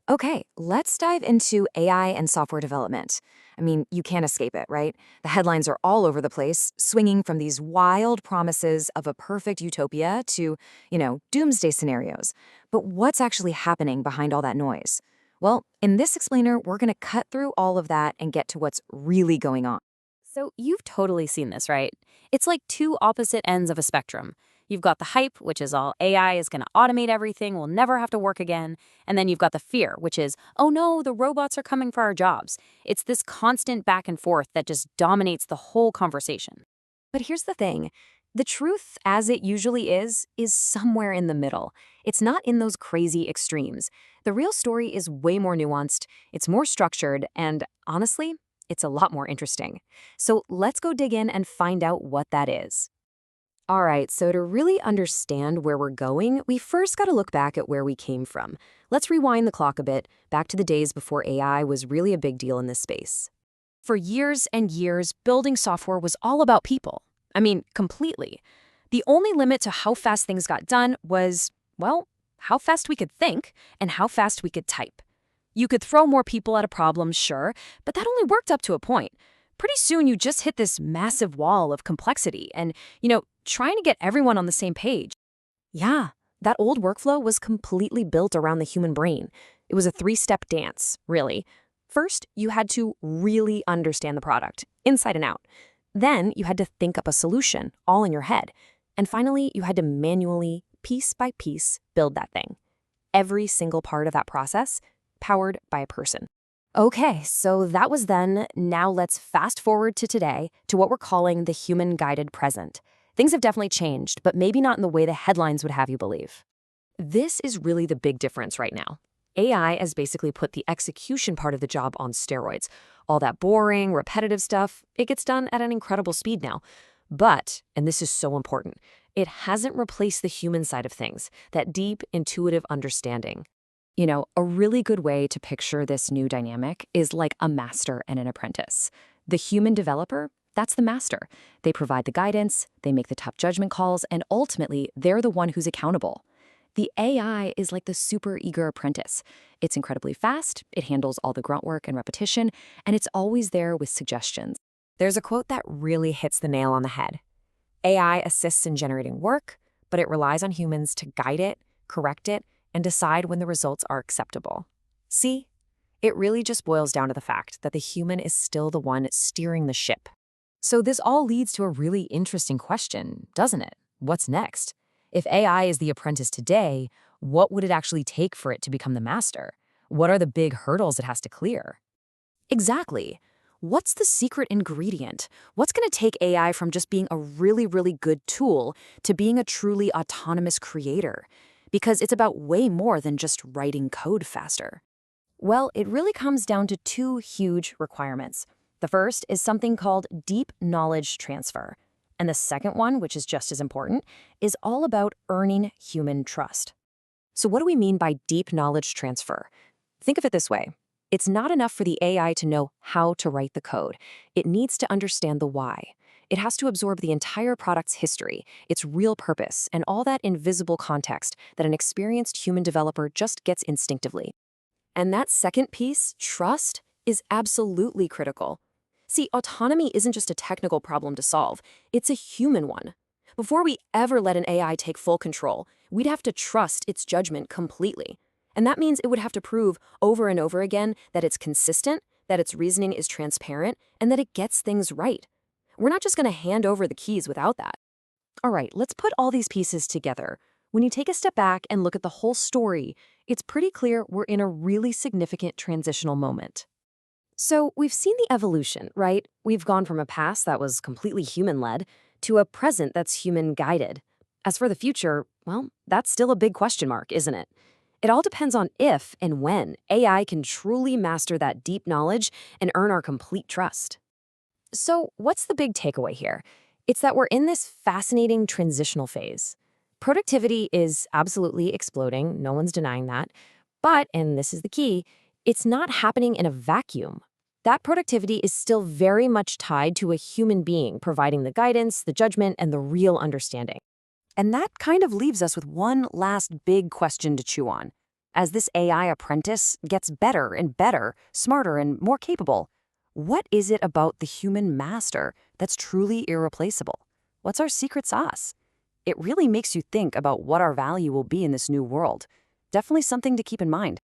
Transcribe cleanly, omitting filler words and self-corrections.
Okay, let's dive into AI and software development. I mean, you can't escape it, right? The headlines are all over the place, swinging from these wild promises of a perfect utopia to, doomsday scenarios. But what's actually happening behind all that noise? Well, in this explainer, we're going to cut through all of that and get to what's really going on. So you've totally seen this, right? It's like two opposite ends of a spectrum. You've got the hype, which is all AI is going to automate everything, we'll never have to work again. And then you've got the fear, which is, oh no, the robots are coming for our jobs. It's this constant back and forth that just dominates the whole conversation. But here's the thing. The truth, as it usually is somewhere in the middle. It's not in those crazy extremes. The real story is way more nuanced, it's more structured, and honestly, it's a lot more interesting. So let's go dig in and find out what that is. All right, so to really understand where we're going, we first got to look back at where we came from. Let's rewind the clock a bit, back to the days before AI was really a big deal in this space. For years and years, building software was all about people. I mean, completely. The only limit to how fast things got done was, well, how fast we could think and how fast we could type. You could throw more people at a problem, sure, but that only worked up to a point. Pretty soon you just hit this massive wall of complexity and, trying to get everyone on the same page. Yeah, that old workflow was completely built around the human brain. It was a three-step dance, really. First, you had to really understand the product, inside and out. Then you had to think up a solution, all in your head. And finally, you had to manually, piece by piece, build that thing. Every single part of that process, powered by a person. Okay, so that was then. Now let's fast forward to today, to what we're calling the human-guided present. Things have definitely changed, but maybe not in the way the headlines would have you believe. This is really the big difference right now. AI has basically put the execution part of the job on steroids. All that boring, repetitive stuff, it gets done at an incredible speed now. But, and this is so important, it hasn't replaced the human side of things, that deep, intuitive understanding. A really good way to picture this new dynamic is like a master and an apprentice. The human developer, that's the master. They provide the guidance, they make the tough judgment calls, and ultimately, they're the one who's accountable. The AI is like the super eager apprentice. It's incredibly fast, it handles all the grunt work and repetition, and it's always there with suggestions. There's a quote that really hits the nail on the head. AI assists in generating work, but it relies on humans to guide it, correct it, and decide when the results are acceptable. See? It really just boils down to the fact that the human is still the one steering the ship. So this all leads to a really interesting question, doesn't it? What's next? If AI is the apprentice today, what would it actually take for it to become the master? What are the big hurdles it has to clear? Exactly. What's the secret ingredient? What's going to take AI from just being a really, really good tool to being a truly autonomous creator? Because it's about way more than just writing code faster. Well, it really comes down to two huge requirements. The first is something called deep knowledge transfer. And the second one, which is just as important, is all about earning human trust. So what do we mean by deep knowledge transfer? Think of it this way. It's not enough for the AI to know how to write the code. It needs to understand the why. It has to absorb the entire product's history, its real purpose, and all that invisible context that an experienced human developer just gets instinctively. And that second piece, trust, is absolutely critical. See, autonomy isn't just a technical problem to solve, it's a human one. Before we ever let an AI take full control, we'd have to trust its judgment completely. And that means it would have to prove over and over again that it's consistent, that its reasoning is transparent, and that it gets things right. We're not just going to hand over the keys without that. All right, let's put all these pieces together. When you take a step back and look at the whole story, it's pretty clear we're in a really significant transitional moment. So we've seen the evolution, right? We've gone from a past that was completely human-led to a present that's human-guided. As for the future, well, that's still a big question mark, isn't it? It all depends on if and when AI can truly master that deep knowledge and earn our complete trust. So what's the big takeaway here? It's that we're in this fascinating transitional phase. Productivity is absolutely exploding, no one's denying that. But, and this is the key, it's not happening in a vacuum. That productivity is still very much tied to a human being providing the guidance, the judgment, and the real understanding. And that kind of leaves us with one last big question to chew on. As this AI apprentice gets better and better, smarter and more capable, what is it about the human master that's truly irreplaceable? What's our secret sauce? It really makes you think about what our value will be in this new world. Definitely something to keep in mind.